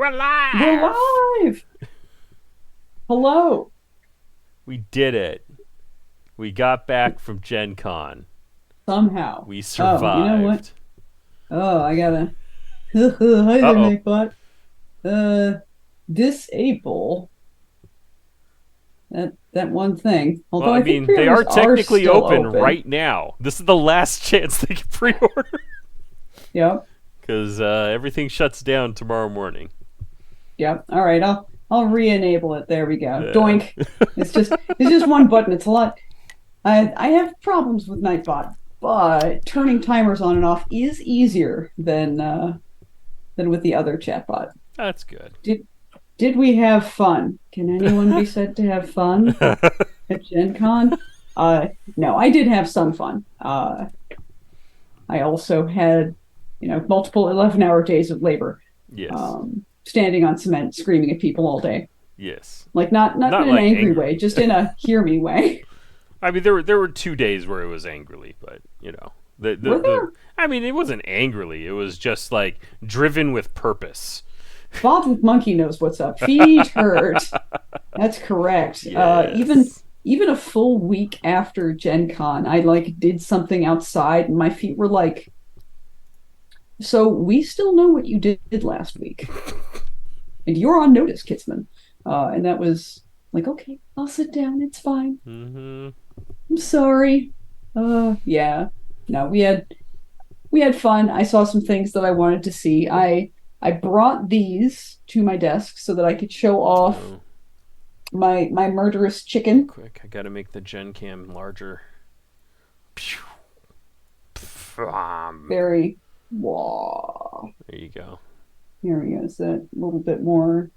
We're We're live! live. Hello. We did it. We got back from Gen Con. Somehow. We Oh, you know what? survived. Oh, I gotta. Hi there, Uh-oh. Nightbot. Uh, disable that one thing. Well, Although I I think mean, they pre-orders are are technically still open open. right now. This is the last chance they can pre-order. Yep. Because everything shuts down tomorrow morning. Yep. All right. I'll re-enable it. There we go. Yeah. Doink. It's just one button. It's a lot. I have problems with Nightbot, but turning timers on and off is easier than with the other chatbot. That's good. Did did we have fun? Can anyone be said to have fun at Gen Con? No, I did have some fun. I also had, multiple 11-hour days of labor, Yes. standing on cement, screaming at people all day. Yes. Like not Not in an like angry way, angrily. just in a hear me way. I mean, there were 2 days where it was angrily, but Were the there? I mean, it wasn't angrily. It was just like driven with purpose. Bob with Monkey knows what's up. Feet hurt. That's correct. Even Yes. even a full week after Gen Con, I like did something outside and my feet were like, so we still know what you did last week. And you're on notice, Kitsman. And that was like, okay, I'll sit down. It's fine. Mm-hmm. I'm sorry. Yeah. No, we had fun. I saw some things that I wanted to see. I brought these to my desk so that I could show off Oh, my murderous chicken. quick! I gotta make the Gen Cam larger. Pew. Pfam. Very wow. There you go. Here we go. Is that a little bit more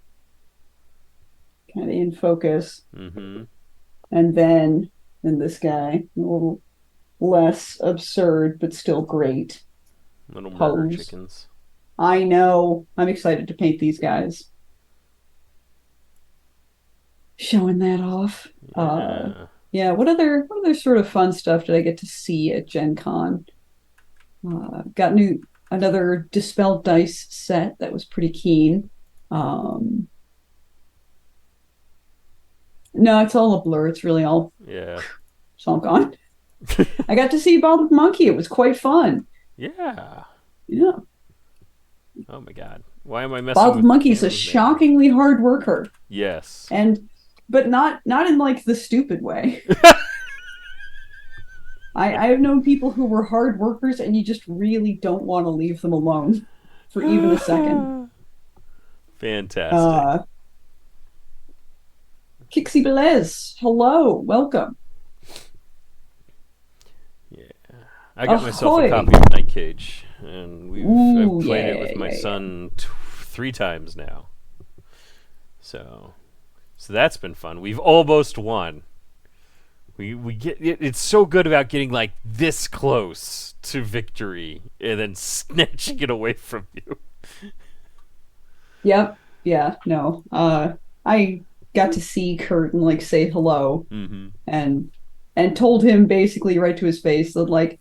kind of in focus? Mm-hmm. And then this guy, a little less absurd, but still great Little murder pose. chickens. I know. I'm excited to paint these guys. Showing that off. Yeah. Yeah. What other sort of fun stuff did I get to see at Gen Con? Got another Dispel dice set that was pretty keen. Um, no, it's all a blur. It's really Yeah. all gone. I got to see Bald Monkey. It was quite fun. Yeah. Yeah. Oh my God. Why am I messing Bald with the Monkey's a camera's name? shockingly hard worker. Yes. And but not in like the stupid way. I have known people who were hard workers and you just really don't want to leave them alone for even a second. Fantastic. Uh Kixie Belez, hello, welcome. Yeah. I got myself a Ahoy. copy of Night Cage, and I've Ooh, played yeah, it with my yeah, yeah. son 3 times now. So that's been fun. We've almost won. We get it's so good about getting like this close to victory and then snatching it away from you. Yep. Yeah, no. I got to see Kurt and like say hello Mm-hmm. and told him basically right to his face that like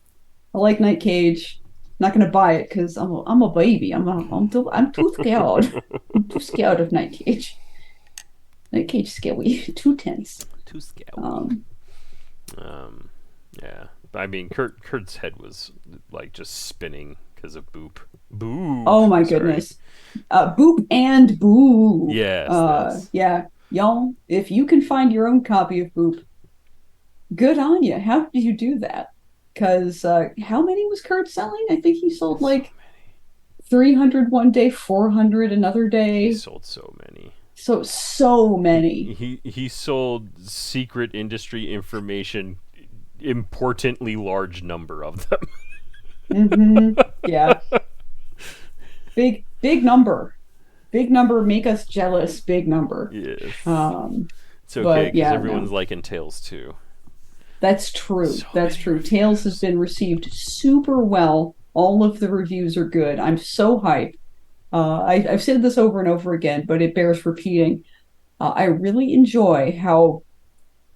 I like Night Cage. I'm not gonna buy it because I'm a baby. I'm too scared. I'm too scared of Night Cage. Night Cage scary. Too tense. Too scary. Um. Um, yeah. I mean, Kurt's head was like just spinning because of Boop. Boop. Oh my Sorry. goodness. Boop and boo. Yes, that's Yeah. Y'all, if you can find your own copy of Boop, good on you. How did you do that? Because how many was Kurt selling? I think he sold so like many. 300 one day, 400 another He day. sold so many. So He many. he sold secret industry information, importantly large number of them. Yeah. Big number. Big number make us jealous. Big number. Yes. Um, It's okay but because yeah, everyone's no. liking Tales too. That's true. So That's many true. Tales has reviews. been received super well. All of the reviews are good. I'm so hyped. I've said this over and over again, but it bears repeating. I really enjoy how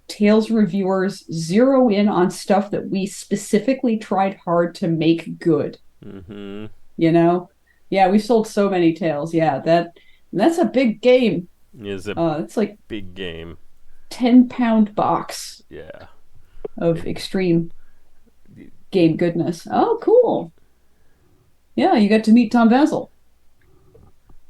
Tales reviewers zero in on stuff that we specifically tried hard to make good. Mm-hmm. You know? Yeah, we sold so many Tales. Yeah, And that's a big game. Is a It's like big game. 10-pound box Yeah. of extreme game goodness. Oh, cool. Yeah, you got to meet Tom Vassell.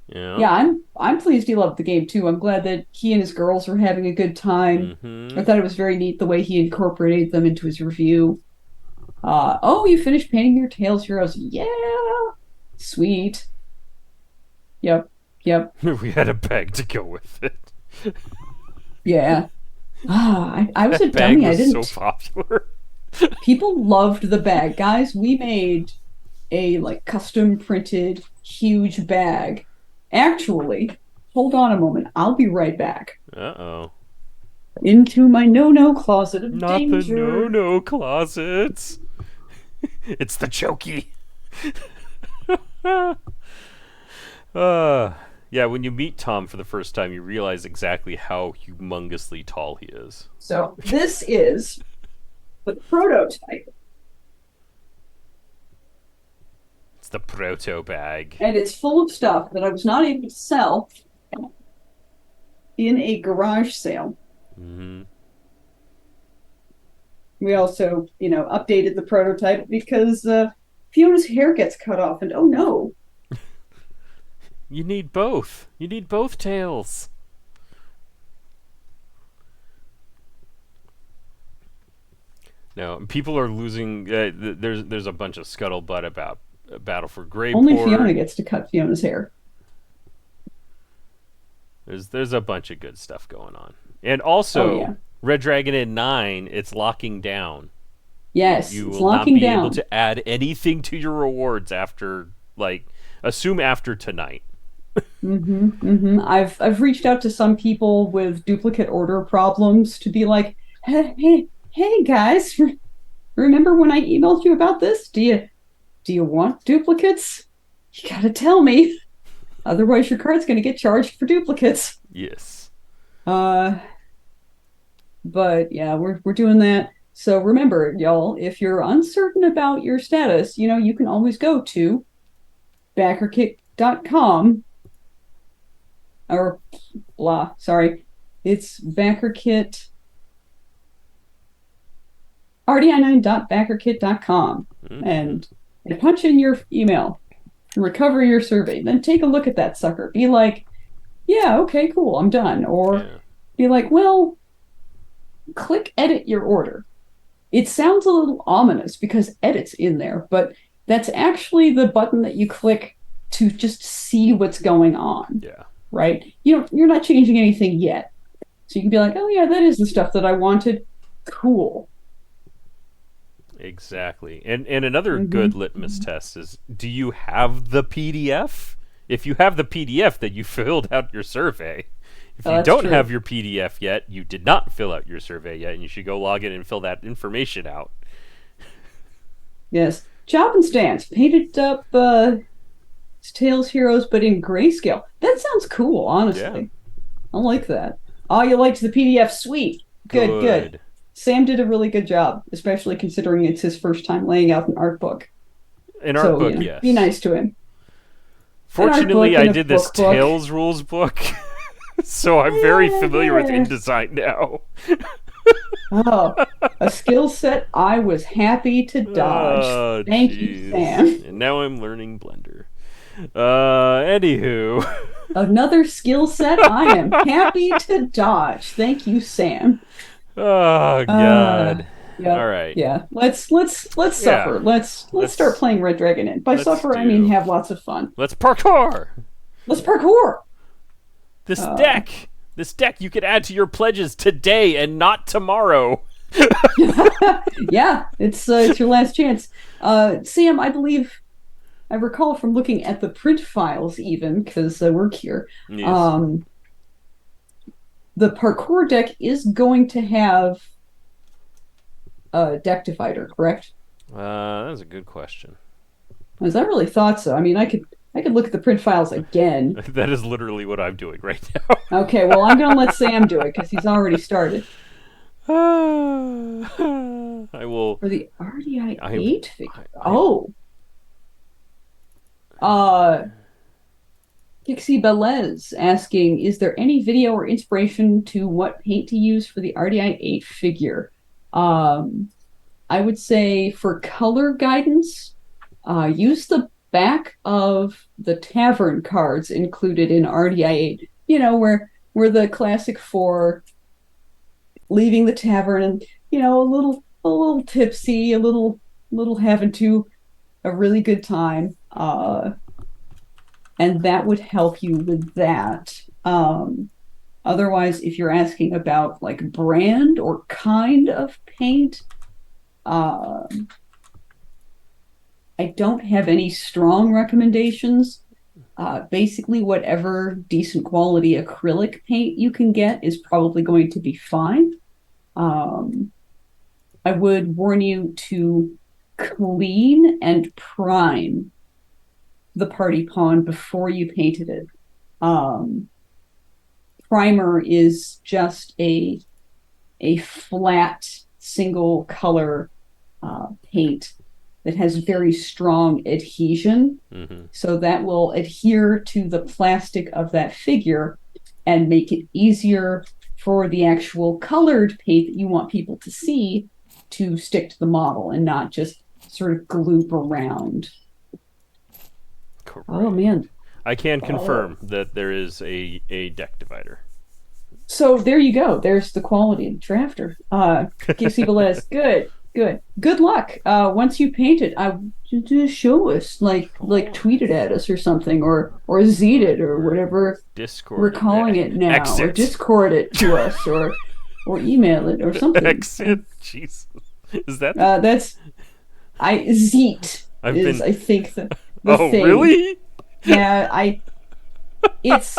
Yeah. Yeah, I'm pleased he loved the game too. I'm glad that he and his girls are having a good time. I Mm-hmm. thought it was very neat the way he incorporated them into his review. Oh, you finished painting your Tails heroes. Yeah. Sweet. Yep. Yep. We had a bag to go with it. Yeah. I was a That bag dummy. I was so didn't. popular. People loved the bag. Guys, we made a like custom printed huge bag. Actually, hold on a moment. I'll be right back. Uh-oh. Into my no-no closet of Not the danger. no-no closets. It's the chokey. uh, yeah, when you meet Tom for the first time, you realize exactly how humongously tall he is. So this is the prototype, It's the proto bag. and it's full of stuff that I was not able to sell in a garage sale. Mm-hmm. We also, updated the prototype because Fiona's hair gets cut off, and oh no. You need both. You need both tails. No, people are losing. There's a bunch of scuttlebutt about Battle for Only Fiona Grayport. gets to cut Fiona's hair. There's a bunch of good stuff going on, and Oh also yeah. Red Dragon in 9. It's locking down. Yes, You it's will not locking be able down. to add anything to your rewards after assume after tonight. I've reached out to some people with duplicate order problems to be like, hey guys, remember when I emailed you about this? Do you want duplicates? You gotta tell me. Otherwise your card's gonna get charged for duplicates. Yes. Uh but yeah, we're doing that. So remember, y'all, if you're uncertain about your status, you can always go to backerkit.com or blah, sorry. It's backerkit rdi9.backerkit.com Mm-hmm. and punch in your email, recover your survey, then take a look at that sucker. Be like, yeah, okay, cool, I'm done. Or Yeah. be like, well, click edit your order. It sounds a little ominous because edit's in there, but that's actually the button that you click to just see what's going on, Yeah. right? You're not changing anything yet. So you can be like, oh yeah, that is the stuff that I wanted. Cool. Exactly. And another good litmus Mm-hmm. test is, do you have the PDF? If you have the PDF, then you filled out your survey. If Oh, you that's don't true. have your PDF yet, you did not fill out your survey yet, and you should go log in and fill that information out. Yes. Chop and Stance painted up Tails Heroes, but in grayscale. That sounds cool, Yeah. honestly. I like that. Oh, you liked the PDF? Sweet. Good, good. Good. Sam did a really good job, especially considering it's his first time laying out an art book. An art So, book, be yes. nice to him. An art Fortunately, book I and a did this book. Tails rules book, so I'm very familiar with Yeah. InDesign now. Oh, a skill set I was happy to dodge. Oh, Thank you, jeez. Sam. And now I'm learning Blender. Anywho. Another skill set I am happy to dodge. Thank you, Sam. Oh, Uh, God. All yep, right. yeah. Let's Yeah. suffer. Let's start Let's playing Red Dragon Inn. By let's suffer, I mean do. have lots of fun. Let's parkour. Let's parkour. This Uh, deck. This deck you could add to your pledges today and not tomorrow. yeah, it's your last chance. Sam, I recall from looking at the print files, even because I work here. Yes. Um, the parkour deck is going to have a deck divider, correct? That's a good question. Because I really thought so. I mean, I could look at the print files again. That is literally what I'm doing right now. Okay, well, I'm gonna let Sam do it because he's already started. I will. For the RDI I. 8 figure. I Oh, uh, Dixie Belez asking, is there any video or inspiration to what paint to use for the RDI 8 figure? Um, I would say for color guidance, use the back of the tavern cards included in RDI 8. You know, where the classic four leaving the tavern and, a little tipsy, a little having a really good time. And that would help you with that. Otherwise, if you're asking about like brand or kind of paint, uh, I don't have any strong recommendations. Basically, whatever decent quality acrylic paint you can get is probably going to be fine. Um, I would warn you to clean and prime the party pawn before you painted it. Um, Primer is just a flat single color paint that has very strong adhesion. Mm-hmm. So that will adhere to the plastic of that figure and make it easier for the actual colored paint that you want people to see to stick to the model and not just sort of gloop around. Correct. Oh man. I can confirm that there is a deck divider. So there you go. There's the quality of the drafter. Casey Velez, good luck. Once you paint it, just show us, like tweet it at us or something, or Zed it or whatever Discord. we're calling it now, Exit. or Discord it to us, or email it or something. Exit. Jesus, is that? That's Zeet is been... I think the oh thing. Really? Yeah, it's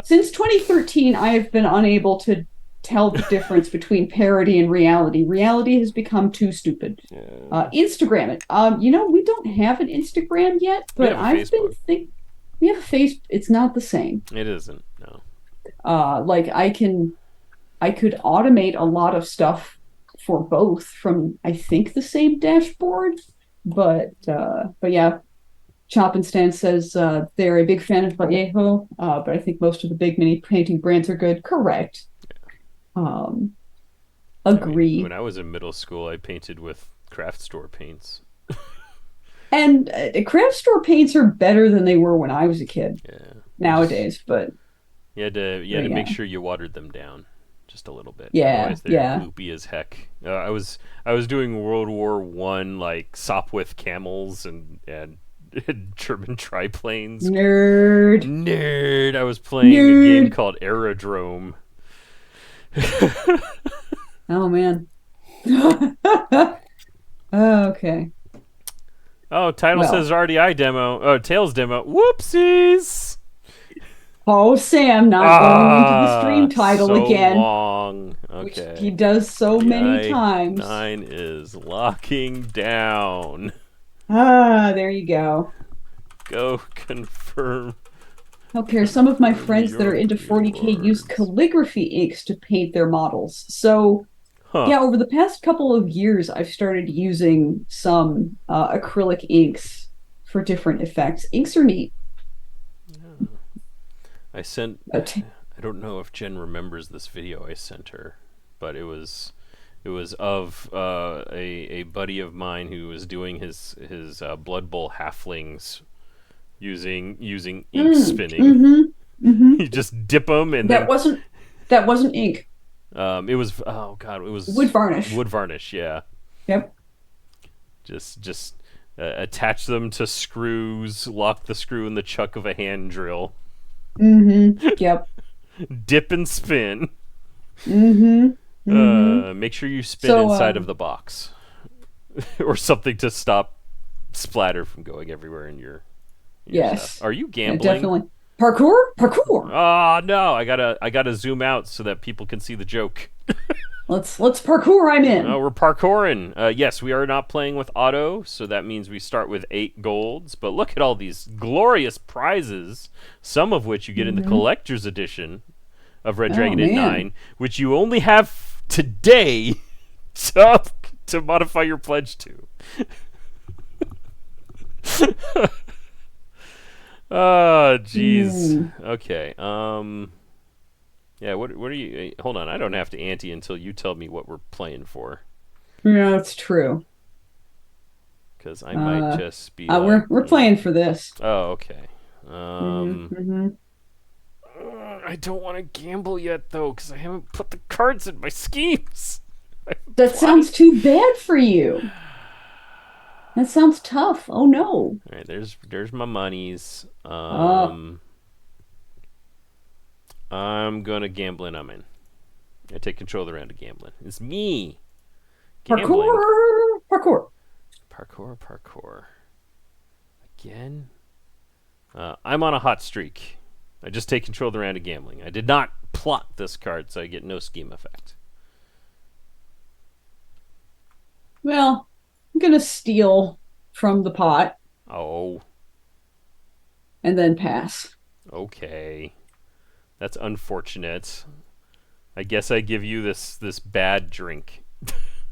since 2013 I have been unable to tell the difference between parody and reality. Reality has become too stupid. Yeah. Instagram it. We don't have an Instagram yet, but I've been thinking we have a face. It's not the same. It isn't. No. Like I could automate a lot of stuff for both from I think the same dashboard, but yeah. Chop and Stan says they're a big fan of Vallejo, but I think most of the big mini painting brands are good. Correct. Agree. I mean, when I was in middle school, I painted with craft store paints. And craft store paints are better than they were when I was a kid. Yeah. Nowadays, but you had to make sure you watered them down just a little bit. Yeah. Otherwise they're gloopy as heck. I was doing World War I like Sopwith camels and German triplanes. Nerd. I was playing a game called Aerodrome. Oh man. Okay. Oh, title says RDI demo. Oh, Tails demo. Whoopsies. Oh, Sam not going into the stream title so again. Long. Okay. Which he does so many times. 9 is locking down. There you go. Go confirm. Okay, some of my friends that are into 40K use calligraphy inks to paint their models. So, yeah, over the past couple of years, I've started using some acrylic inks for different effects. Inks are neat. Yeah. I don't know if Jen remembers this video I sent her, but it was of a buddy of mine who was doing his Blood Bowl halflings using ink spinning. Mm-hmm, mm-hmm. You just dip them and that wasn't ink. It was it was wood varnish. Wood varnish, yeah. Yep. Just attach them to screws, lock the screw in the chuck of a hand drill. Mm-hmm. Yep. Dip and spin. Mm-hmm. Mm-hmm. Make sure you spin inside of the box, or something to stop splatter from going everywhere in your yes. stuff. Are you gambling? Yeah, definitely. Parkour. Oh no! I gotta zoom out so that people can see the joke. Let's parkour. I'm in. We're parkouring. Yes, we are not playing with auto, so that means we start with 8 golds. But look at all these glorious prizes, some of which you get in the collector's edition of Red Dragon in 9, which you only have today to modify your pledge to. Oh, jeez. Hmm. Okay. Yeah. What are you? Hold on. I don't have to ante until you tell me what we're playing for, Yeah, that's true. because I might Uh, just be like, we're playing for this. oh, okay. Hmm. Hmm. I don't want to gamble yet though, because I haven't put the cards in my schemes. I haven't That plotted. sounds too bad for you. That sounds tough. Oh no. All right. There's my monies. Uh, I'm gonna gamble and I'm in. I take control of the round of gambling. It's me gambling. parkour, parkour. Parkour. Again? I'm on a hot streak. I just take control of the round of gambling. I did not plot this card, so I get no scheme effect. Well, I'm gonna steal from the pot Oh, and then pass. okay. That's unfortunate. I guess I give you this bad drink.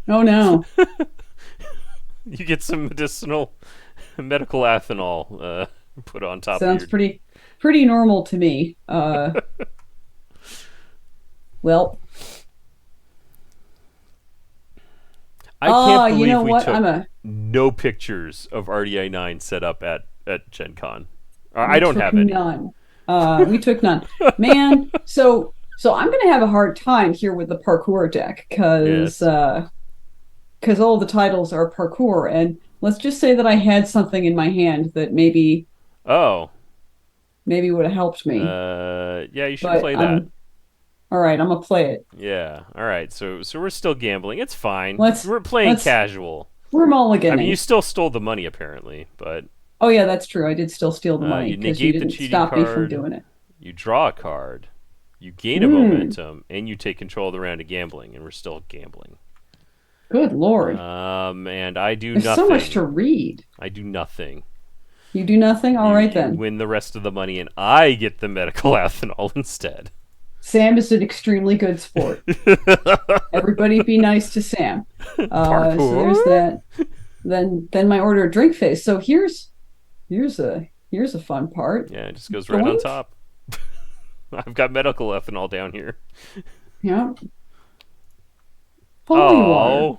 Oh no. You get some medical ethanol put on top of Sounds your. pretty normal to me. Well, I can't you believe know we what? took no pictures of RDI9 set up at Gen Con. I We don't took have any. none. We took none. Man, so I'm gonna have a hard time here with the parkour deck Yes. because all the titles are parkour, and let's just say that I had something in my hand that Oh. maybe would have helped me. Yeah, you should But play that. I'm all right. I'm gonna play it. Yeah. All right. So we're still gambling. It's fine. Let's We're playing let's casual. we're I mean, you mulliganing. still stole the money apparently, but Oh yeah, that's true. I did still steal the money you because you negate the didn't cheating stop me from card. doing it. You draw a card. You gain a Hmm. momentum, and you take control of the round of gambling, and we're still gambling. Good Lord. And I do There's so much to nothing. read. I do nothing. You do nothing? All right You then. win the rest of the money, and I get the medical ethanol instead. Sam is an extremely good sport. Everybody be nice to Sam. So Parkour. there's that. Then my order of drink phase. So here's a fun part. Yeah, it just goes right on Doink. top. I've got medical ethanol down here. Yeah. Holy water.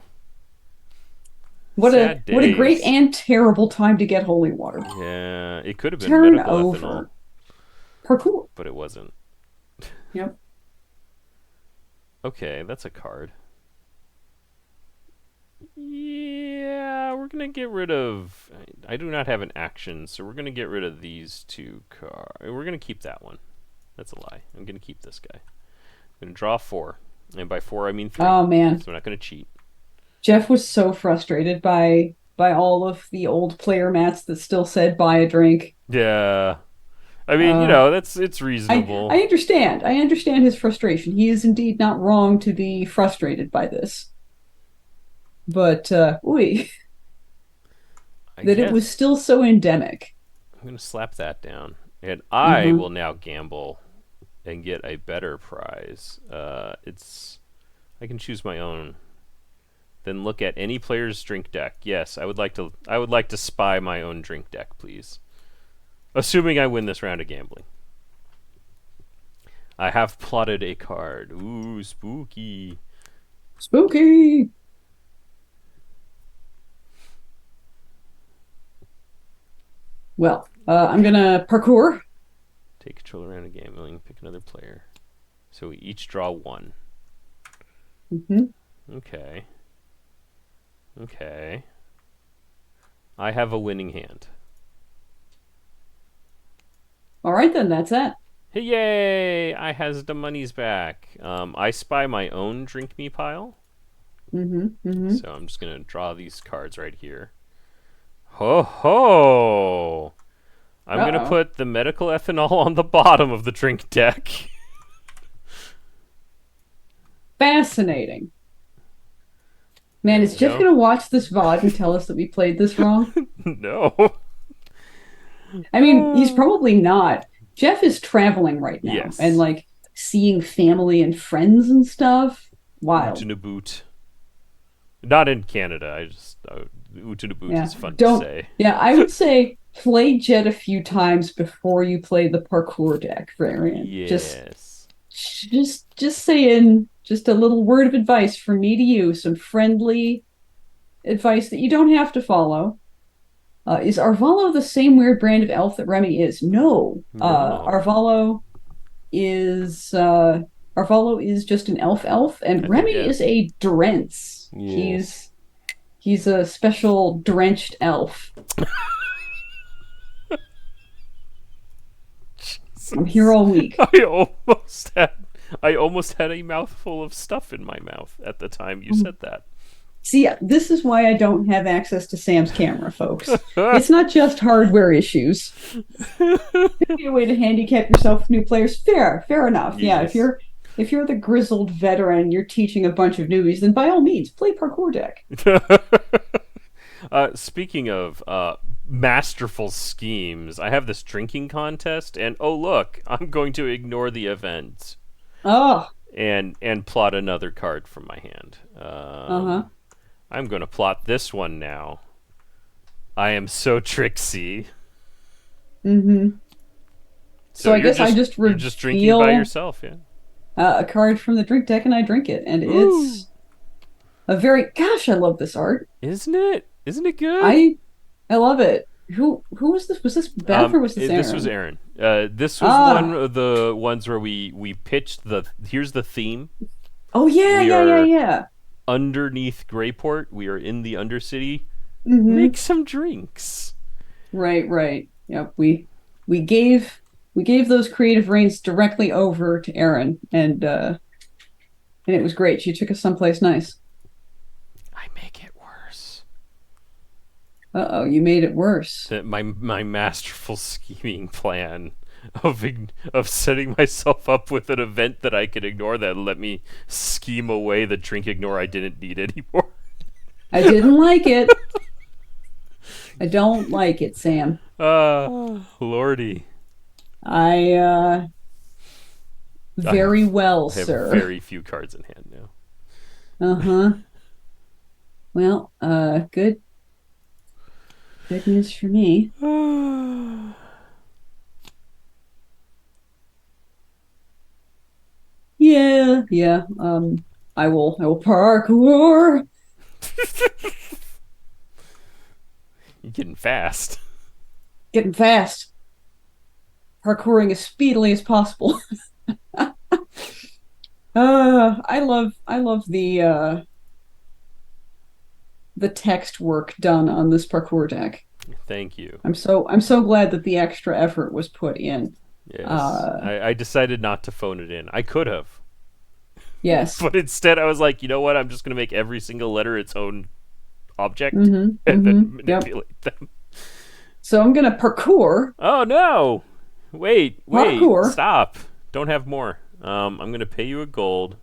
Oh, sad What a great days. and terrible time to get holy water. Yeah, it could have been Turn medical ethanol, over. Parkour. but it wasn't. Yep. Okay, that's a card. Yeah, we're gonna get rid of. I do not have an action, so we're gonna get rid of these two cards. We're gonna keep that one. That's a lie. I'm gonna keep this guy. I'm gonna draw 4, and by 4 I mean 3. Oh man. So I'm not gonna cheat. Jeff was so frustrated by all of the old player mats that still said buy a drink. Yeah, I mean, Uh, that's it's I reasonable. understand. I understand his frustration. He is indeed not wrong to be frustrated by this. But ooh, I that it was guess still so endemic. I'm gonna slap that down, and I Uh-huh. will now gamble and get a better prize. It's I can choose my own. Then look at any player's drink deck. Yes, I would like to. I would like to spy my own drink deck, please. Assuming I win this round of gambling. I have plotted a card. Ooh, spooky. Spooky. Well, I'm gonna parkour. Take control of round of gambling. Pick another player. So we each draw 1. Hmm. Okay. Okay. I have a winning hand. All right then, that's that. Hey, yay! I has the monies back. I spy my own drink me pile. Hmm. Hmm. So I'm just gonna draw these cards right here. Ho ho! I'm gonna Uh-oh. put the medical ethanol on the bottom of the drink deck. Fascinating. Man, There is we Jeff go. gonna watch this VOD and tell us that we played this wrong? No. I mean, he's probably not. Jeff is traveling right now and Yes. like seeing family and friends and stuff. Oot Wild. in a boot. Not in Canada. I just oot in a boot Yeah. is fun to Don't. say. Yeah, I would say play Jet a few times before you play the parkour deck variant. Yes. Just saying, just a little word of advice from me to you, some friendly advice that you don't have to follow. Is Arvalo the same weird brand of elf that Remy is? No. No. Is uh Arvalo is just an elf, and I think, Remy yeah. is a Durance. Yes. He's a special drenched elf. I'm here all week. I almost had a mouthful of stuff in my mouth at the time you said that. See, this is why I don't have access to Sam's camera, folks. It's not just hardware issues. Maybe a way to handicap yourself with new players. Fair enough. Yeah, Yes. if you're the grizzled veteran, you're teaching a bunch of newbies, then by all means, play parkour deck. Speaking of masterful schemes, I have this drinking contest, and oh look, I'm going to ignore the event Oh, and plot another card from my hand. uh-huh. I'm going to plot this one now. I am so tricksy. Mm-hmm. So I you're guess I just you're just drinking by reveal yourself, yeah. a card from the drink deck and I drink it. And Ooh. it's a very, gosh, I love this art. Isn't it? Isn't it good? I love it. Who was this? Was this Beth or was this Aaron? This was Aaron. This was Ah. one of the ones where we pitched the. Here's the theme. Oh yeah, We yeah, yeah, are yeah. underneath Greyport. We are in the Undercity. Mm-hmm. Make some drinks. Right, right. Yep. We gave we gave those creative reins directly over to Erin, and it was great. She took us someplace nice. I make it worse. Uh-oh, you made it worse. My masterful scheming plan of setting myself up with an event that I could ignore that let me scheme away the drink ignore I didn't need anymore. I didn't like it. I don't like it, Sam. Lordy. I very well, I have sir. very few cards in hand now. Uh-huh. Well, good news for me. Yeah, yeah. I will parkour. You're getting fast. Getting fast. Parkouring as speedily as possible. I love the text work done on this parkour deck. Thank you. I'm so glad that the extra effort was put in. Yes. Uh, I decided not to phone it in. I could have. yes. But instead I was like, you know what? I'm just going to make every single letter its own object Mm-hmm. and then Mm-hmm. Yep. manipulate them. So I'm gonna parkour. Oh no! Wait, Parkour. stop! Don't have more. I'm gonna pay you a gold,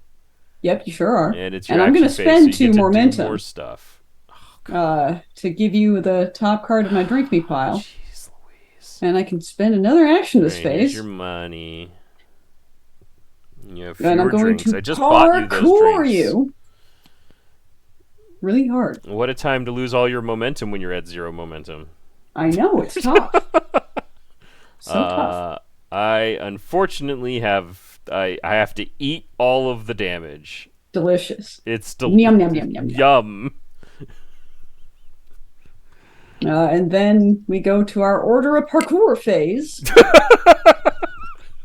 Yep, you sure are. and it's your And I'm action gonna phase, so spend you two get to do momentum more stuff. Oh, God. to give you the top card of my drink me pile. Jeez Louise. And I can spend another action this Right, here's phase. your money. You have And I'm fewer going drinks. to I just bought you those parkour drinks. you really hard. What a time to lose all your momentum when you're at 0 momentum. I know, it's tough. So tough. I unfortunately I have to eat all of the damage. Delicious. It's Yum, yum, yum, yum, yum. Yum. And then we go to our order of parkour phase.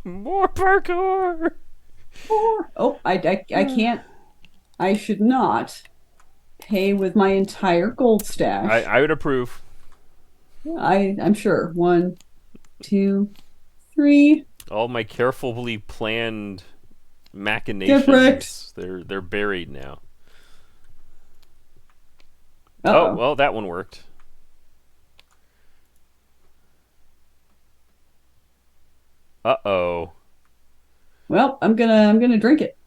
More parkour. Oh, I can't. I should not pay with my entire gold stash. I would approve. I'm sure. 1, 2, 3. All my carefully planned Get machinations. wrecked. They're buried now. Uh-oh. Oh, well, that one worked. Uh-oh. Well, I'm gonna drink it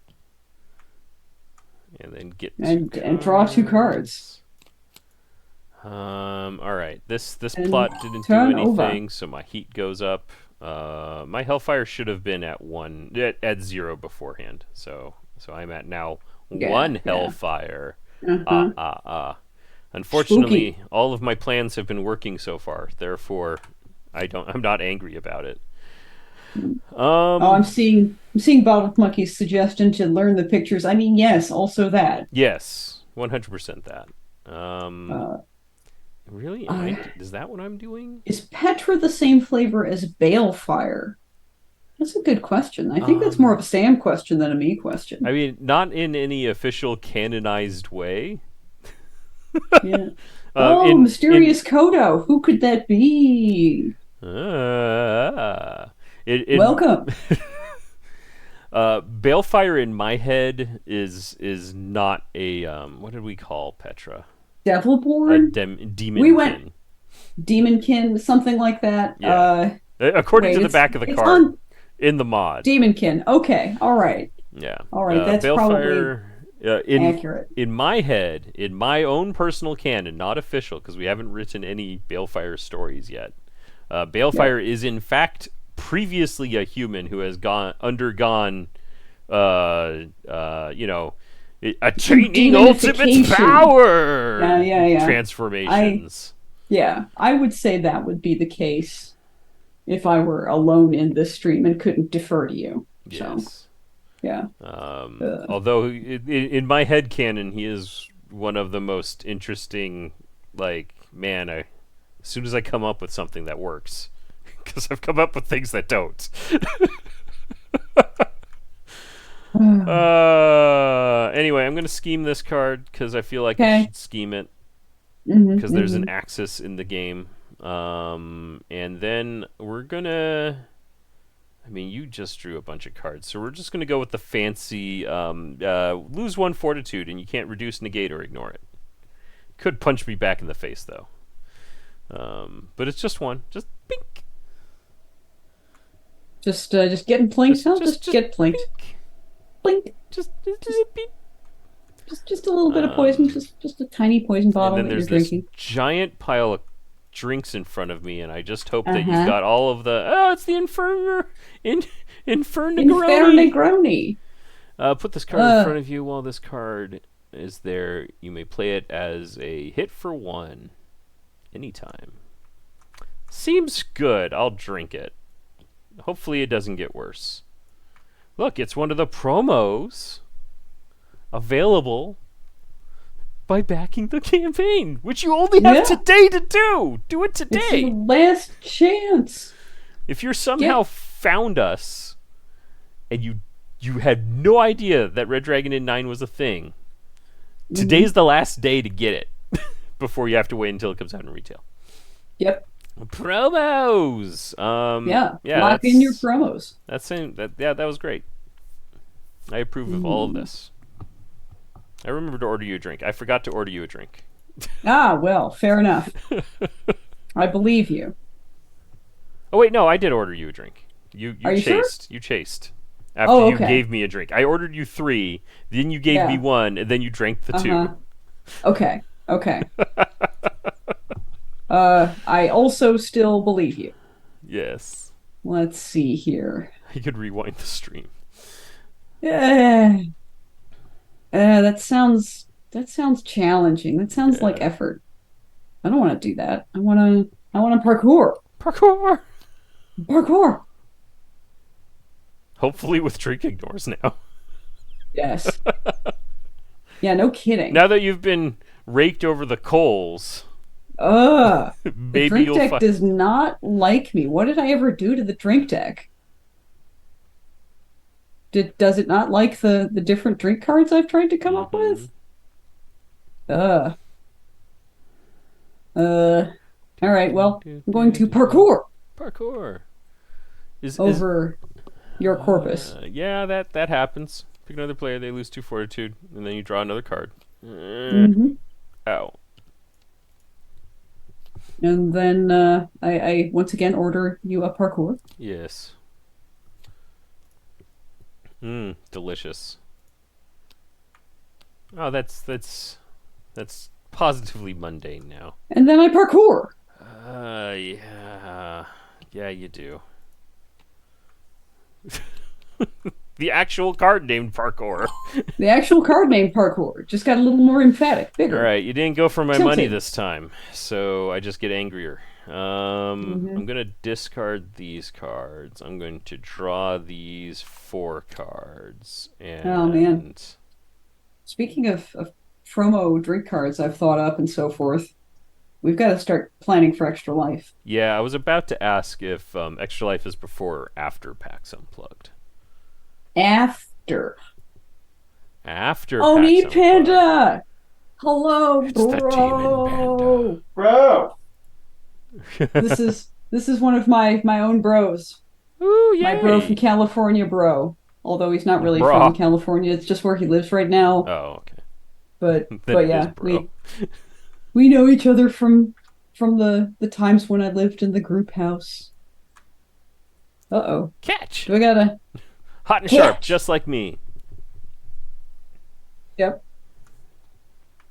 And then get and draw 2 cards. all right. This And plot didn't do turn anything, over. so my heat goes up. My hellfire should have been at 0 beforehand. So I'm at now Yeah, 1 yeah. hellfire. Uh-huh. Spooky. Unfortunately, all of my plans have been working so far. Therefore, I'm not angry about it. Oh, Um, I'm seeing Bottle Monkey's suggestion to learn the pictures. I mean, yes, also that. yes, 100% that. Um, Uh, really? uh, Is that what I'm doing? is Petra the same flavor as Balefire? That's a good question. I think that's more Um, of a Sam question than a me I question. mean, not in any official canonized way. Yeah. Uh, Oh, in in mysterious Kodo. Who could that be? uh, in Welcome. Balefire in my head is not a what did we call Petra? A Devilborn? We went demonkin. Demonkin, something like that. Yeah. According to Wait, the back of the it's card on in the mod. Demonkin. Okay, all right. Yeah. All right, that's probably Balefire in accurate. my head, in my own personal canon, not official because we haven't written any Balefire stories yet. Yep. Balefire is in fact previously a human who has undergone you know, Some attaining ultimate demonification. Yeah, power yeah, yeah. I transformations. yeah, I would say that would be the case if I were alone in this stream and couldn't defer to you. So, Yes. yeah. Uh, Although in my head canon, he is one of the most interesting. Like, man, as soon as I come up with something that works, because I've come up with things that don't. Anyway, I'm gonna scheme this card because I feel like I okay. should scheme it because there's an Hmm. axis in the game. And then we're gonna. I mean, you just drew a bunch of cards, so we're just gonna go with the fancy lose one fortitude, and you can't reduce, negate, or ignore it. Could punch me back in the face though. But it's just one. Just bink. Just getting plinked. I'll just Just get plinked. bink. Blink. Just Just beep. just a little bit of poison. Um, Just a tiny poison and bottle then that you're there's this drinking. giant pile of drinks in front of me, and I just hope that you've Uh-huh. got all of the. Oh, it's the Infernagroni. Infernagroni. Put this card in Uh, front of you while this card is there. You may play it as a hit for one anytime. Seems good. I'll drink it. Hopefully, it doesn't get worse. Look, it's one of the promos available by backing the campaign, which you only have yeah. today to do. Do it It's your today. last chance. If you're somehow Get found us and you had no idea that Red Dragon in 9 was a thing, mhm. today's the last day to get it before you have to wait until it comes out in retail. Yep. Promos. Yeah. Yeah, Lock in your promos. that was great. I approve of all of Mm. this. I remember to order you a drink. I forgot to order you a drink. Ah, well, fair enough. I believe you. Oh wait, no, I did order you a drink. Are you sure? You chased after Oh, you okay. gave me a drink. I ordered you 3, then you gave me Yeah. one, and then you drank the 2. Uh-huh. Okay. Okay. I also still believe you. Yes. Let's see here. I could rewind the stream. Uh, that sounds challenging. That sounds like Yeah. effort. I don't want to do that. I want to parkour. Parkour. Parkour. Hopefully with drink ignores now. Yes. Yeah, no kidding. Now that you've been raked over the coals, The maybe drink you'll deck find. does not like me. What did I ever do to the drink deck? Does it not like the different drink cards I've tried to come up Mm-hmm. with? Uh, uh, all right, well, I'm going to parkour Parkour. Is over your corpus. yeah, that happens. Pick another player, they lose 2 fortitude, and then you draw another card. Hmm. Ow. And then I once again order you a parkour. Yes. Delicious. Oh, that's positively mundane now. And then I parkour. Yeah. Yeah, you do. The actual card named Parkour. The actual card name Parkour just got a little more emphatic, All bigger, right, you didn't go for my money tilted. this time, so I just get angrier. Hmm. I'm gonna discard these cards. I'm going to draw these 4 cards, Oh man. and Speaking of promo drink cards I've thought up and so forth, we've got to start planning for Extra Life. yeah, I was about to ask if Extra Life is before or after PAX Unplugged. After. After PAX Oni Unplugged. Panda! Hello, It's the Demon Panda. bro. Bro. This is one of my own bros. Ooh, My bro from yay! California, bro. Although he's not really from Bruh. California, it's just where he lives right now. Oh, okay. But Then but it is yeah, bro. we know each other from the times when I lived in the group house. Uh-oh. Catch! Do I gotta Hot and sharp, catch? just like me. Yep.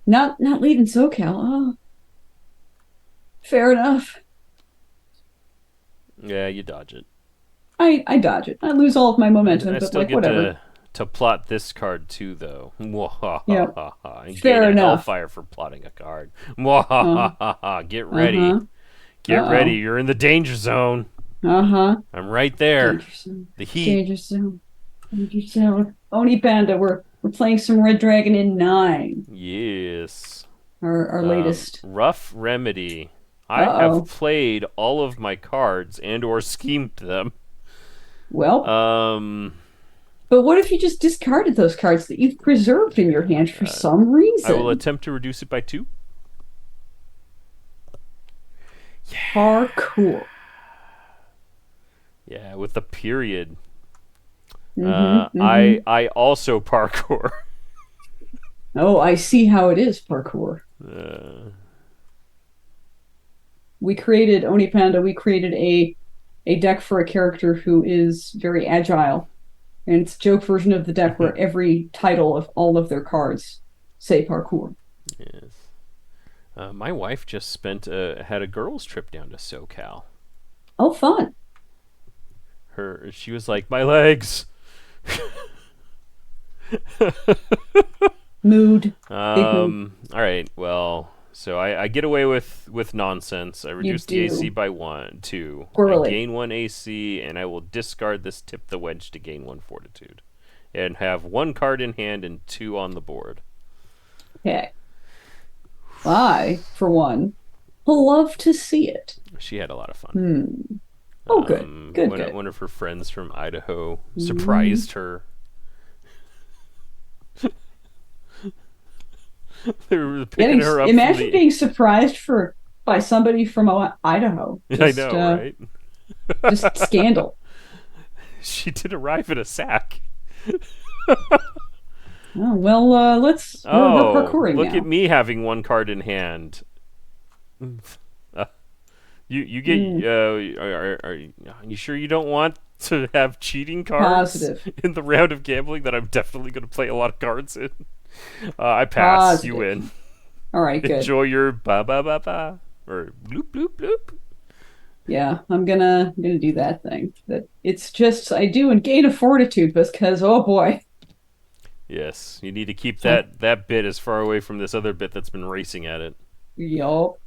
Not leaving SoCal. Oh, fair enough. Yeah, you dodge it. I dodge it. I lose all of my momentum, I but still like get whatever. to plot this card too, though. Yep. Mwahaha. And gain Fair a enough. Hellfire for plotting a card. Uh, Mwahaha. Get ready. uh-huh. Get ready. Uh-oh. You're in the danger zone. Uh-huh. I'm right there. Danger zone. The heat. Danger zone. Danger zone. Oni Panda, we're playing some Red Dragon in 9. Yes. Our latest. Rough Remedy. I have Uh-oh. played all of my cards and or schemed them. Well, Um, but what if you just discarded those cards that you've preserved in your hand for some I will reason? attempt to reduce it by 2. Parkour. Yeah, with the period. Mm-hmm. I Mm-hmm. I also parkour. Oh, I see how it is, parkour. Uh, We created Oni Panda, we created a deck for a character who is very agile. And it's a joke version of the deck where every title of all of their cards say parkour. yes. My wife just had a girls' trip down to SoCal. Oh, fun. She was like, my legs. Mood. Big mood. All right. Well, so I get away with nonsense. I You reduce the AC do. by 2. I Squirrely. gain 1 AC, and I will discard this tip the wedge to gain 1 fortitude, and have 1 card in hand and 2 on the board. Okay. I, for one, love to see it. She had a lot of fun. Hmm. Oh, good. Good, good. One of her friends from Idaho Mm. surprised her. They were picking her up from Imagine the. being surprised by somebody from Idaho. I know, right? Just scandal. She did arrive in a sack. Oh, well, we're Oh, parkouring look at now. me having 1 card in hand. Uh, you get Hmm. are you sure you don't want to have cheating cards Positive. in the round of gambling that I'm definitely going to play a lot of cards in? I pass. You Positive. win. All right, good. Enjoy your ba ba ba ba or bloop bloop bloop. Yeah, I'm gonna do that thing. That it's just I do and gain a fortitude because oh boy. Yes, you need to keep I, that bit as far away from this other bit that's been racing at it. yup.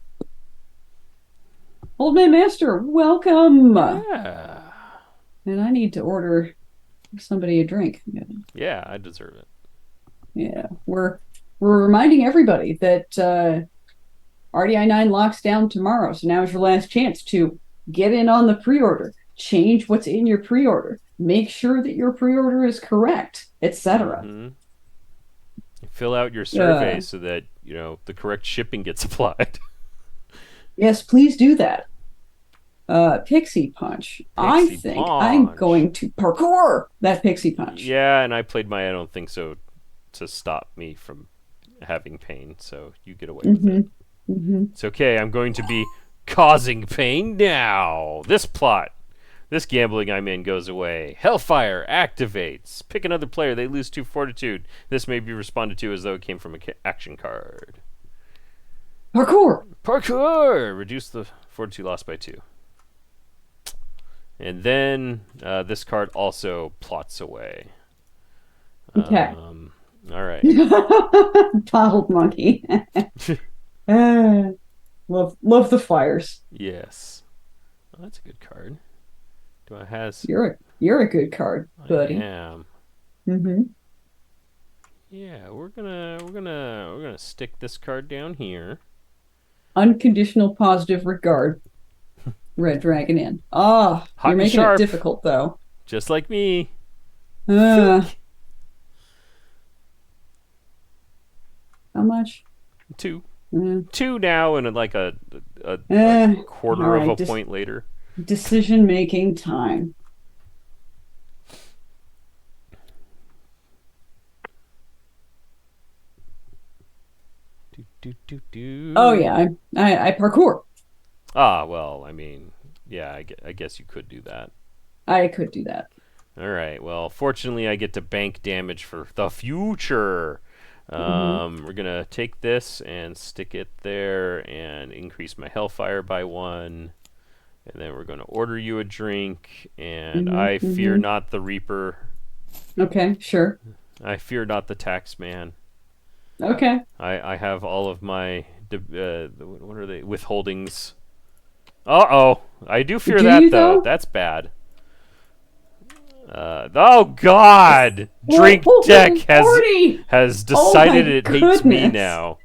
Old Man Master, welcome. Yeah. And I need to order somebody a drink. Yeah, Yeah, I deserve it. yeah. We're reminding everybody that RDI 9 locks down tomorrow. So now is your last chance to get in on the pre-order. Change what's in your pre-order. Make sure that your pre-order is correct, etc. Mm-hmm. Fill out your survey so that the correct shipping gets applied. Yes, please do that. Pixie Punch. I Pixie think I'm Punch. going to parkour that Pixie Punch. Yeah, and I played my I don't think so to stop me from having pain, so you get away with it. Mm-hmm. It's okay, I'm going to be causing pain now. This gambling I'm in goes away. Hellfire activates. Pick another player, they lose 2 fortitude. This may be responded to as though it came from an action card. Parkour. Parkour! Reduce the fortitude lost by 2. And then this card also plots away. Okay. All right. Bottled monkey. Ah, love the fires. Yes. Oh, that's a good card. Do I has? You're a good card, I buddy. am. Mm-hmm. Yeah, we're gonna stick this card down here. Unconditional positive regard. Red Dragon Inn. Ah, Hot you're and making it sharp, difficult though. just like me. Uh, Phew. how much? Two. Uh, Two now, and like a all quarter of right. a point later. Decision making time. Do, do, do, do. Oh yeah, I parkour. Ah, well, I mean, yeah, I guess you could do that. I could do that. All right. Well, fortunately, I get to bank damage for the future. Hmm. We're gonna take this and stick it there and increase my hellfire by one. And then we're gonna order you a drink. And I fear not the Reaper. Okay, sure. I fear not the tax man. Okay. I have all of my what are they withholdings. Uh-oh. I do fear Do that you though. though? That's bad. Oh God! Drink Oh, Deck 40! has Oh decided my it hates me goodness. now.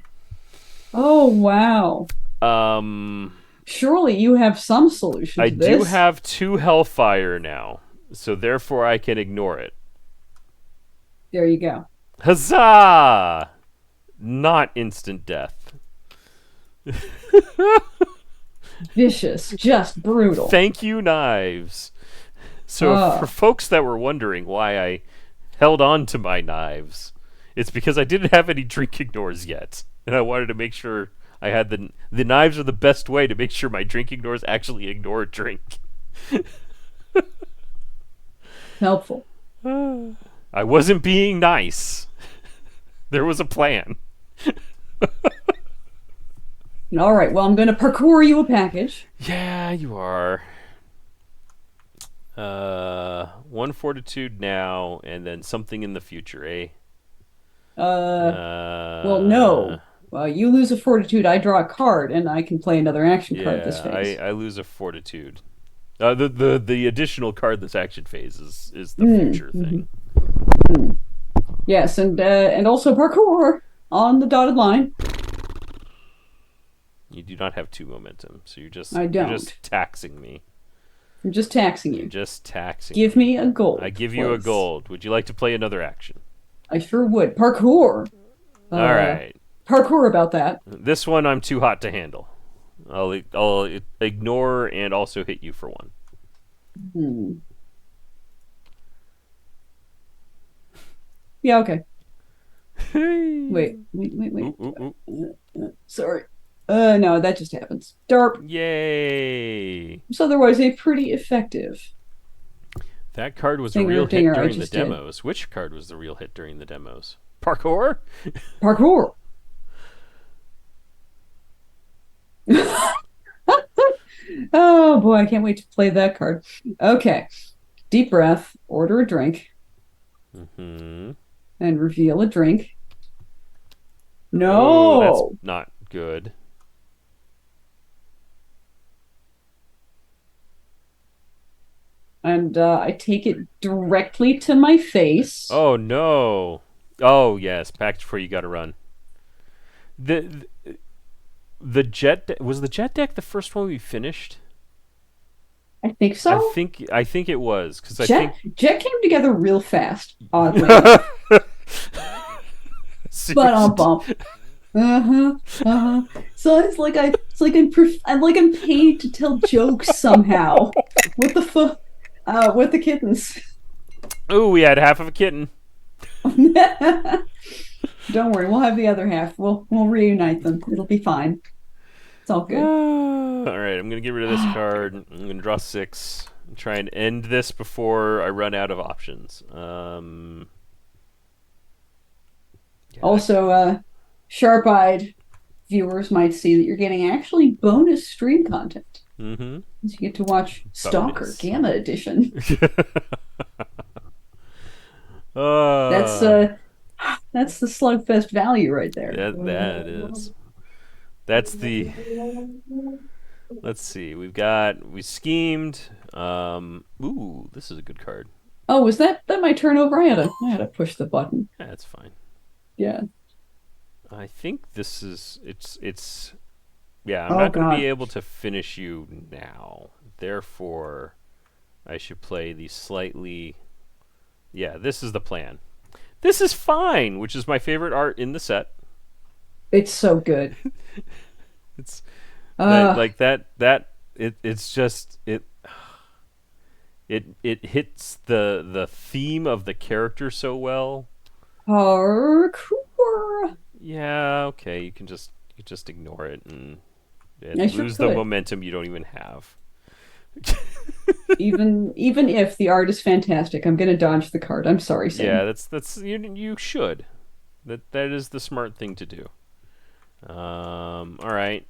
Oh wow. Um, Surely you have some solution I to do this. have two Hellfire now, so therefore I can ignore it. There you go. Huzzah! Not instant death. Vicious, just brutal. Thank you, knives. So for Oh, folks that were wondering why I held on to my knives, it's because I didn't have any drink ignores yet, and I wanted to make sure I had the knives are the best way to make sure my drink ignores actually ignore a drink. helpful. I wasn't being nice. There was a plan. All right, well, I'm going to parkour you a package. Yeah, you are. One fortitude now, and then something in the future, eh? Well, no. You lose a fortitude, I draw a card, and I can play another action card this Yeah, phase. I lose a fortitude. The additional card this action phase is the Mm, future mhm, thing. mm. Yes, and also parkour on the dotted line. You do not have two momentum, so I you're don't. just taxing me. I'm just taxing You're you. just taxing Give me. me a I gold, give you a please. gold. Would you like to play another action? I sure would. Parkour. All Uh, right. parkour about that. This one I'm too hot to handle. I'll ignore and also hit you for one. Hmm. Yeah, okay. Wait. Ooh, ooh, ooh. Sorry. No, that just happens. Darp. Yay! It's otherwise a pretty effective That card was a dinger real hit dinger I during the just did. demos. Which card was the real hit during the demos? Parkour? Parkour. Oh boy, I can't wait to play that card. Okay. Deep breath, order a drink, Mm-hmm. and reveal a drink. Oh, that's No. not good. And I take it directly to my face. Oh no. Oh yes, package before you gotta run. The was the jet deck the first one we finished? I think so. I think it was because I Jet think Jet came together real fast, oddly enough. But seriously. bump. Uh-huh. Uh-huh. So I'm like I'm paid to tell jokes somehow. What the fuck? With the kittens. Ooh, we had half of a kitten. Don't worry, we'll have the other half. We'll reunite them. It'll be fine. It's all good. All right, I'm gonna get rid of this card. I'm gonna draw 6. And try and end this before I run out of options. Yeah, Also, sharp-eyed viewers might see that you're getting actually bonus stream content. mm-hmm. You get to watch Stalker Bonus. Gamma Edition. Uh, That's uh that's the slugfest value right there. that is. That's the. Let's see. We schemed. Ooh, this is a good card. Oh, was that my turnover? I had to push the button. Yeah, that's fine. Yeah. I think this is it's. Yeah, I'm Oh not going to be God. able to finish you now. Therefore, I should play the slightly. Yeah, this is the plan. This is fine, which is my favorite art in the set. It's so good. It's that Uh like that it's just it hits the theme of the character so well. Parkour. Yeah, okay, you just ignore it I and sure lose the could. momentum you don't even have. Even if the art is fantastic, I'm gonna dodge the card. I'm sorry, Yeah, Sam. that's you should. That is the smart thing to do. All right.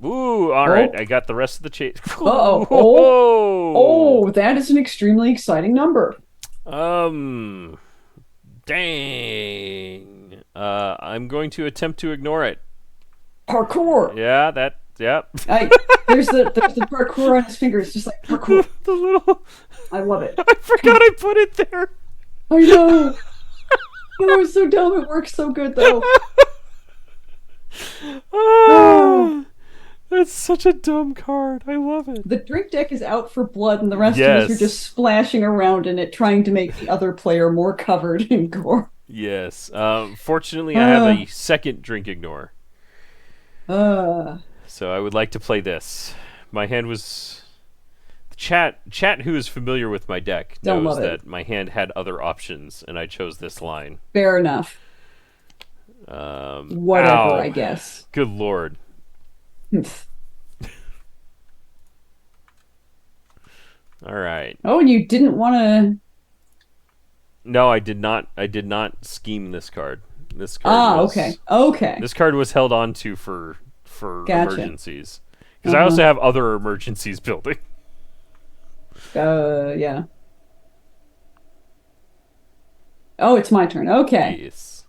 Ooh, all right. Oh, I got the rest of the chase. uh-oh. Oh, oh, that is an extremely exciting number. Um, dang. I'm going to attempt to ignore it. Parkour. Yeah, that. Yep. I there's the parkour on his fingers, just like parkour. The little. I love it. I forgot I put it there. I know. Oh, it's so dumb. It works so good though. Oh, Ah, that's such a dumb card. I love it. the drink deck is out for blood, and the rest of us are just Yes. splashing around in it, trying to make the other player more covered in gore. Yes. Fortunately, I have Uh, a second drink ignore, uh, so I would like to play this. My hand was chat who is familiar with my deck don't knows love it. that my hand had other options, and I chose this line. Fair enough. Whatever, I Ow. guess. Good lord. All right. Oh, and you didn't want to. No, I did not. I did not scheme this card. This card Ah, okay. was Okay. this card was held on to for Gotcha. emergencies because I Uh-huh. also have other emergencies building. Yeah. Oh, it's my turn. Okay. Yes.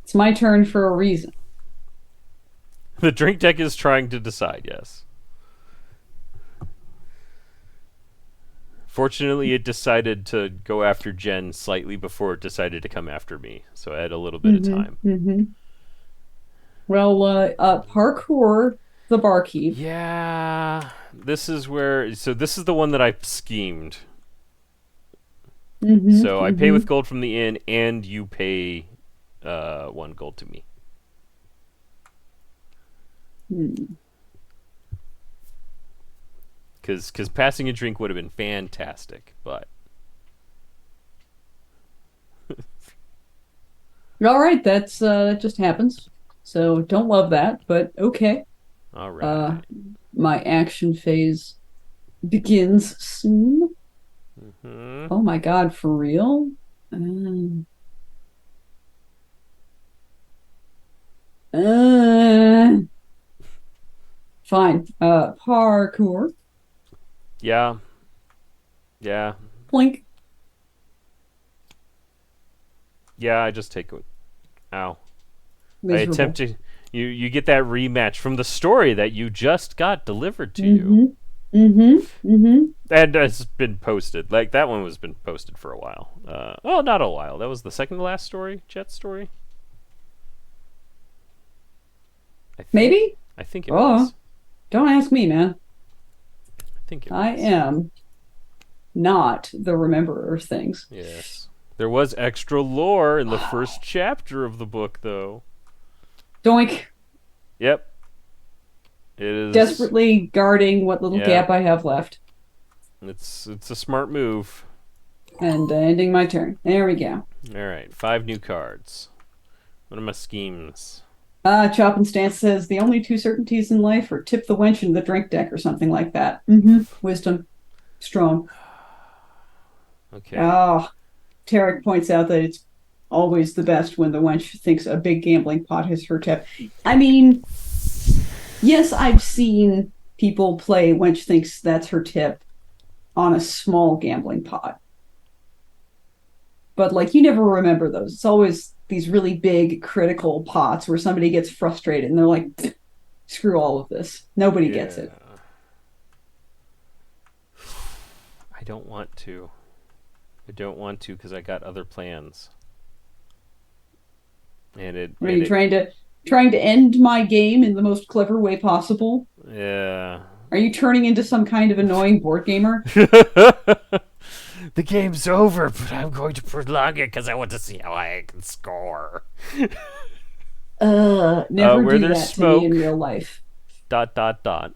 It's my turn for a reason. The drink deck is trying to decide. Yes. Fortunately, it decided to go after Jen slightly before it decided to come after me, so I had a little bit of time. Well, parkour the barkeep. Yeah, this is where. So this is the one that I schemed. Mm-hmm. So I pay with gold from the inn, and you pay 1 gold to me. Because passing a drink would have been fantastic, but All right, that just happens. So don't love that, but okay. all Uh, right. my action phase begins soon. Hmm. Oh my God, for real? Um, uh, fine. Parkour. Yeah, yeah, Plink. yeah. I just take it. Ow. I attempt Miserable. to. You get that rematch from the story that you just got delivered to you. Mm-hmm. And it's been posted. Like that one was been posted for a while. Well, not a while. That was the second to last story, Jet story. I think. Maybe? I think it Oh, was. don't ask me, man. I think it I was. am not the rememberer of things. Yes. There was extra lore in the first chapter of the book, though. Doink. Yep. It is. Desperately guarding what little Yeah. gap I have left. It's a smart move. And ending my turn. There we go. All right. 5 new cards. What are my schemes? Chop and Stance says the only two certainties in life are tip the wench in the drink deck or something like that. Wisdom. Strong. Okay. Ah, Tarek points out that it's always the best when the wench thinks a big gambling pot is her tip. I mean, yes, I've seen people play wench thinks that's her tip on a small gambling pot. but like you never remember those. It's always these really big critical pots where somebody gets frustrated and they're like, screw all of this. Nobody gets Yeah. it. I don't want to. I don't want to because I got other plans. And it Are and you it trying to end my game in the most clever way possible? yeah. Are you turning into some kind of annoying board gamer? The game's over, but I'm going to prolong it because I want to see how I can score. Never Where do there's that to me in smoke, real life. dot dot dot.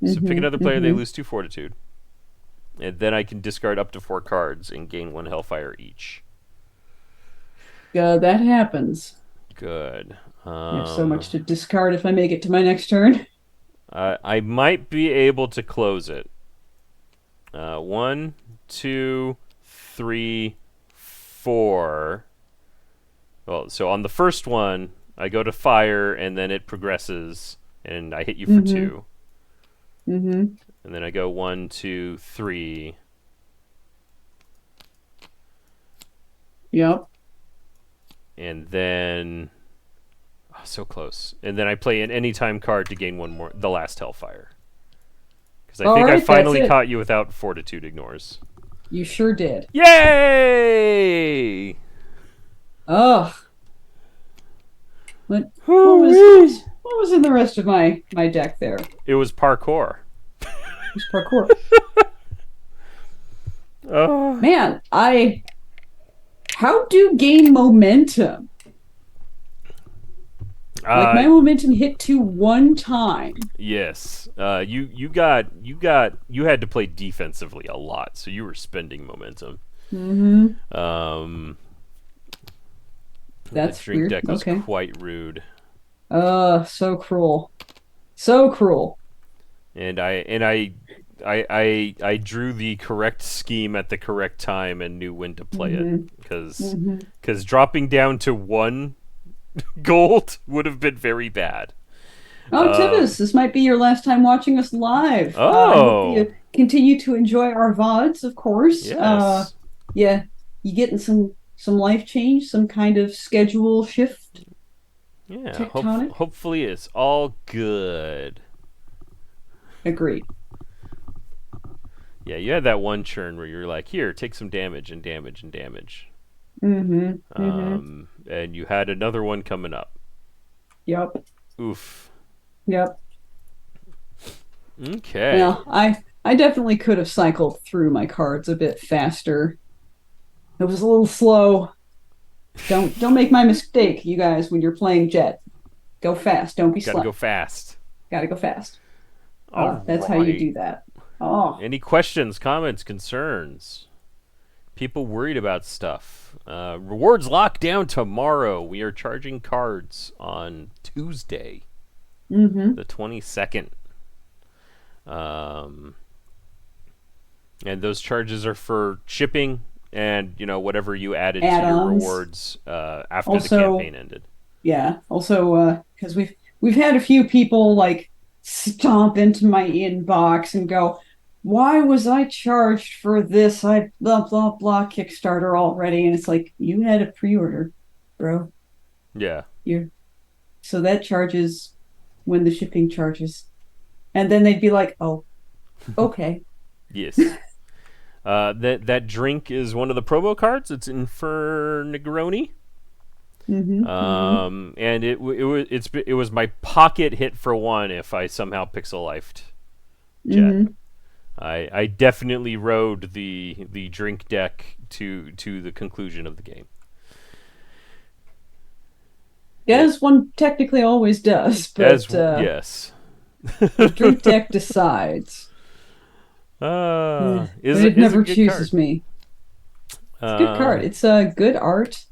So pick Mm-hmm, another player, they mm-hmm. lose 2 fortitude. And then I can discard up to 4 cards and gain 1 hellfire each. That happens. Good. I have so much to discard if I make it to my next turn. I might be able to close it. 1, 2, 3, 4. Well, so on the first one, I go to fire, and then it progresses, and I hit you for Mm-hmm, 2. mm-hmm. And then I go 1, 2, 3. Yep. And then so close. And then I play an anytime card to gain one more, the last Hellfire. Because I All think I right, that's finally it. caught you without Fortitude Ignores. You sure did. Yay! Ugh. What Hoo-wee! what was in the rest of my deck there? It It was parkour. was parkour. Uh, Man, I how do gain momentum? Like uh, my momentum hit 1 time. yes. You had to play defensively a lot, so you were spending momentum. Mm-hmm. Um, the That's drink weird. deck was Okay. quite rude. So cruel. So cruel. And I drew the correct scheme at the correct time and knew when to play it Mm-hmm. because Mm-hmm. dropping down to 1 gold would have been very bad. Oh, Um, Tibbs, this might be your last time watching us live. I hope oh you continue to enjoy our VODs, of course. yes, Yeah, you getting some life change, some kind of schedule shift, yeah. tectonic? Hopefully it's all good. Agreed. Yeah, you had that one churn where you're like, here, take some damage and damage and damage. Mm-hmm. Mm-hmm. And you had another one coming up. Yep. Oof. Yep. Okay. Well, I definitely could have cycled through my cards a bit faster. It was a little slow. Don't make my mistake, you guys, when you're playing Jet. Go fast. Don't be Got to go slow. fast. Gotta go fast. All That's how you right. do that. Oh. Any questions, comments, concerns? People worried about stuff. Rewards lock down tomorrow. We are charging cards on Tuesday, Mm-hmm. the 22nd. Um, and those charges are for shipping and whatever you added to your Add-ons. rewards after the Also, campaign ended. yeah. Also, because we've had a few people like stomp into my inbox and go, "Why was I charged for this? I blah blah blah Kickstarter already." And it's like you had a pre-order, bro. Yeah. You so that charges when the shipping charges, and then they'd be like, "Oh, okay." Yes. That drink is one of the promo cards. It's Infernigroni. Mm-hmm. Mm-hmm. And it was my pocket hit for 1 if I somehow pixel lifed Jet. Mm-hmm. I definitely rode the drink deck to the conclusion of the game. It, As one technically always does, as but yes. the drink deck decides. But it Is a never good chooses card. me. It's a good card. Um, It's a good art.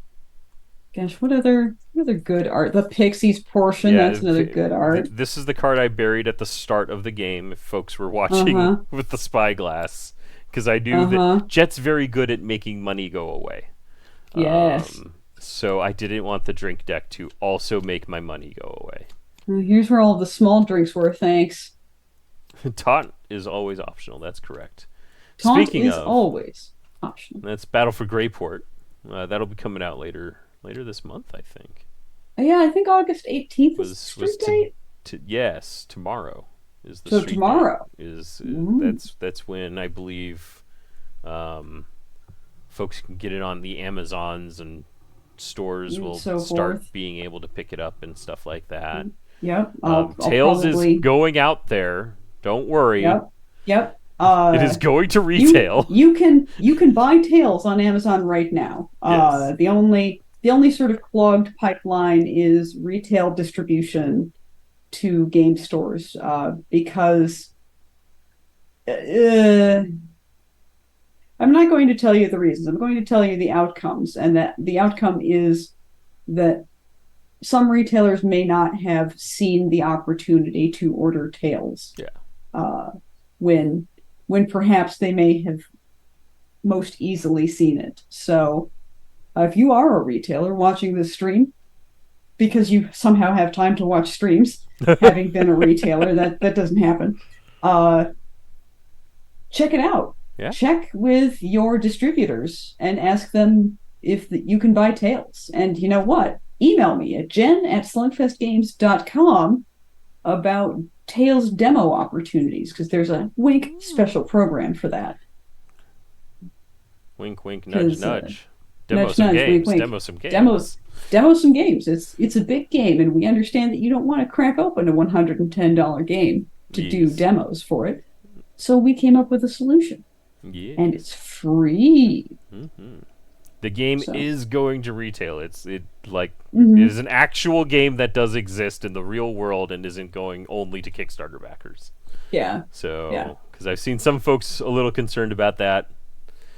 Gosh, what other good art? The Pixies portion, yeah, that's another good art. this is the card I buried at the start of the game. If folks were watching Uh-huh. with the spyglass, because I knew Uh-huh. that Jet's very good at making money go away. Yes. So I didn't want the drink deck to also make my money go away. Well, here's where all the small drinks were, thanks. Taunt is always optional. That's correct. Taunt Speaking is of, always optional. that's Battle for Greyport. That'll be coming out later this month, I think. Yeah, I think August 18th is the Was street date. yes, tomorrow is the So street date. tomorrow. Is Mm. that's when I believe um, folks can get it on the Amazons, and stores And will so start forth. being able to pick it up and stuff like that. Yep. I'll Tails is probably. going out there. Don't worry. Yep. Yep. It is going to You retail. you can buy Tails on Amazon right now. Yes. The only sort of clogged pipeline is retail distribution to game stores, because I'm not going to tell you the reasons. I'm going to tell you the outcomes, and that the outcome is that some retailers may not have seen the opportunity to order Tails, Yeah. uh, when perhaps they may have most easily seen it. So, if you are a retailer watching this stream, because you somehow have time to watch streams, having been a retailer, that doesn't happen. Uh, Check it out. Yeah. Check with your distributors and ask them if you can buy Tails. And you know what? Email me at jen@slugfestgames.com about Tails demo opportunities, because there's a wink special program for that. Wink, wink, nudge, Because nudge. Demo nudge, some nudge, wink, games. wink. Demo some Demo, games. demo some games. It's a big game, and we understand that you don't want to crack open a $110 game to do Yes. demos for it. So we came up with a solution, Yeah. and it's free. The game So, is going to retail. It mhm. is an actual game that does exist in the real world and isn't going only to Kickstarter backers. Yeah, yeah, So, because I've seen some folks a little concerned about that.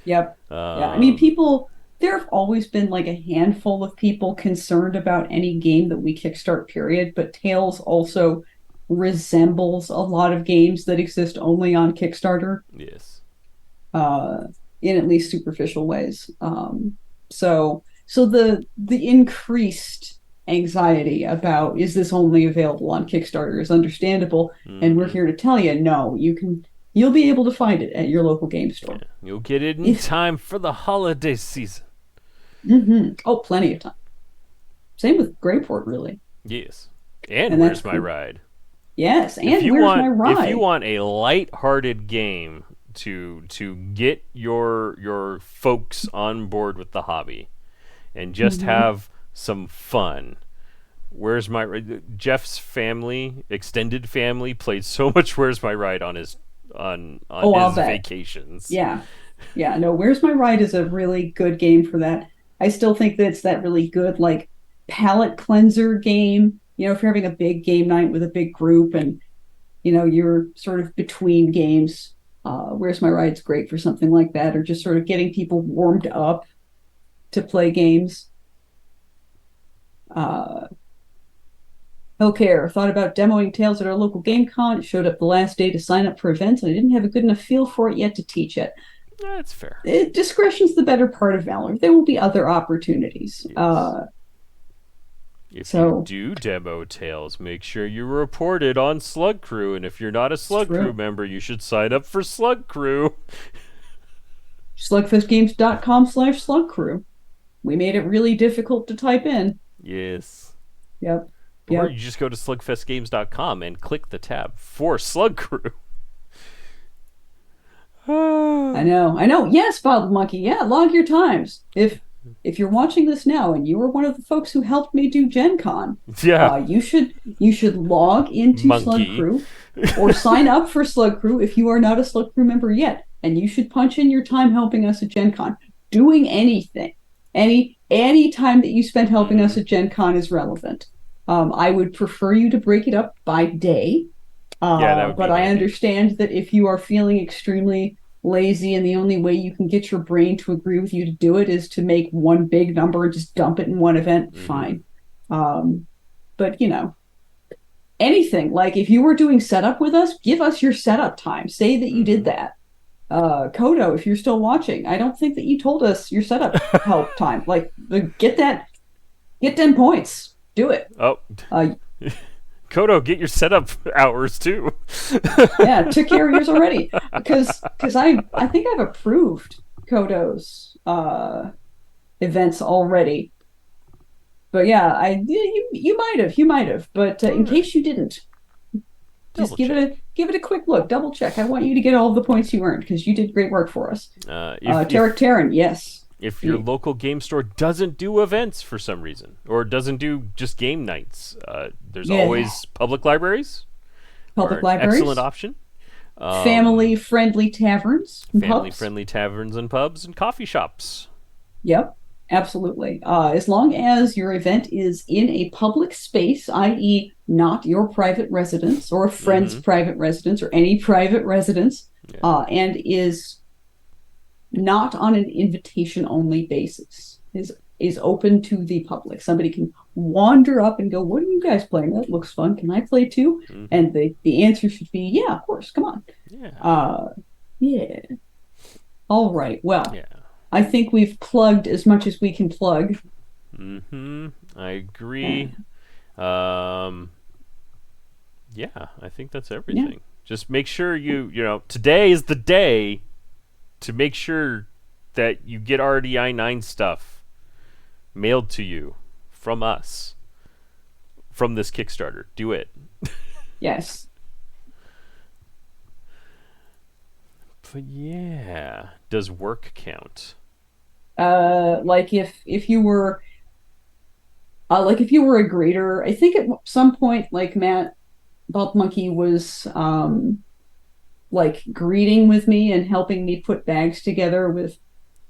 yep, yeah. I mean, Um, people. There have always been like a handful of people concerned about any game that we kickstart. Period. But Tails also resembles a lot of games that exist only on Kickstarter, yes. uh, in at least superficial ways. So the increased anxiety about, is this only available on Kickstarter, is understandable, and we're here to tell you, no, you'll be able to find it at your local game store. You'll get it in If time for the holiday season. Oh, plenty of time. Same with Greyport, really. Yes. And And Where's that's My Ride? yes, If and you Where's My want if you Ride? want a light-hearted game to get your folks on board with the hobby and just Mm-hmm. have some fun. Where's My Jeff's family, extended family, played so much Where's My Ride on his Oh, I'll his bet. vacations. Yeah. Yeah, no, Where's My Ride is a really good game for that. I still think that it's that really good, like, palate cleanser game. If you're having a big game night with a big group, and, you're sort of between games, Where's My Ride's great for something like that, or just sort of getting people warmed up to play games. Uh, Hellcare thought about demoing Tales at our local game con. It showed up the last day to sign up for events, and I didn't have a good enough feel for it yet to teach it. That's fair. Discretion's the better part of valor. There will be other opportunities. Yes. If you So do demo Tales, make sure you report it on Slug Crew. And if you're not a it's Slug Crew true. member, you should sign up for Slug Crew. Slugfestgames.com/slugcrew. We made it really difficult to type in. Yes. Yep. Or Yep. you just go to slugfestgames.com and click the tab for Slug Crew. I know. I know. Yes, Bottled Monkey. Yeah, log your times. If you're watching this now and you were one of the folks who helped me do Gen Con, Yeah. you should log into Slug Monkey. Crew or sign up for Slug Crew if you are not a Slug Crew member yet. And you should punch in your time helping us at Gen Con. Doing anything. Any time that you spent helping us at Gen Con is relevant. I would prefer you to break it up by day. Yeah, that would be But I handy. understand that if you are feeling extremely lazy and the only way you can get your brain to agree with you to do it is to make one big number and just dump it in one event, fine. But anything, like if you were doing setup with us, give us your setup time. Say that you did that. Kodo, if you're still watching, I don't think that you told us your setup help time. Like, get 10 points. Do it. Oh. Uh, Kodo, get your setup hours too. yeah, took care of yours already. Because I think I've approved Kodo's events already. But yeah, you might have, but All in right. case you didn't, just Double check. give it a quick look, double check. I want you to get all of the points you earned because you did great work for us. Tarek If Taryn, yes. if your Yeah. local game store doesn't do events for some reason, or doesn't do just game nights, there's Yeah. always public libraries are Public an excellent libraries, option. family Um, friendly taverns and Family pubs. friendly taverns and pubs and coffee shops. Yep, absolutely. As long as your event is in a public space, i.e., not your private residence or a friend's Mm-hmm. private residence or any private residence, Yeah. and is not on an invitation only basis, is open to the public. Somebody can wander up and go, "What are you guys playing? That looks fun. Can I play too?" Mm-hmm. And the answer should be, "Yeah, of course. Come on." Yeah. Uh, yeah. All right. Well, Yeah. I think we've plugged as much as we can plug. Mm-hmm. I agree. And Um, yeah, I think that's yeah, everything. Just make sure today is the day to make sure that you get RDI9 stuff mailed to you from us, from this Kickstarter. Do it. yes. But yeah, does work count? Like if you were a greeter, I think at some point, like Matt Belt Monkey was like greeting with me and helping me put bags together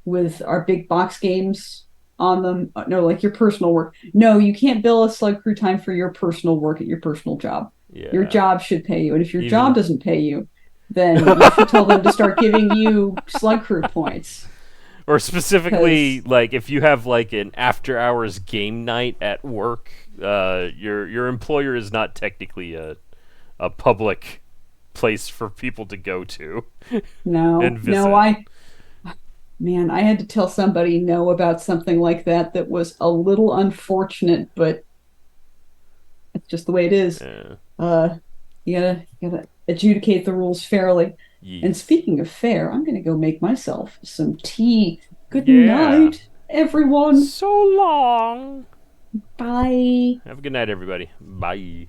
with our big box games on them. No, like your personal work. No, you can't bill a slug crew time for your personal work at your personal job. Your Yeah. job should pay you. And if your job Even doesn't pay you, then you should tell them to start giving you slug crew points. or specifically Because like if you have like an after hours game night at work, your employer is not technically a public place for people to go to and no, visit. I had to tell somebody no about something like that was a little unfortunate, but it's just the way it is. Yeah. Uh, you gotta adjudicate the rules fairly. And Yes. speaking of fair, I'm gonna go make myself some tea. Good Yeah. night, everyone. So long. Bye. Have a good night, everybody. Bye.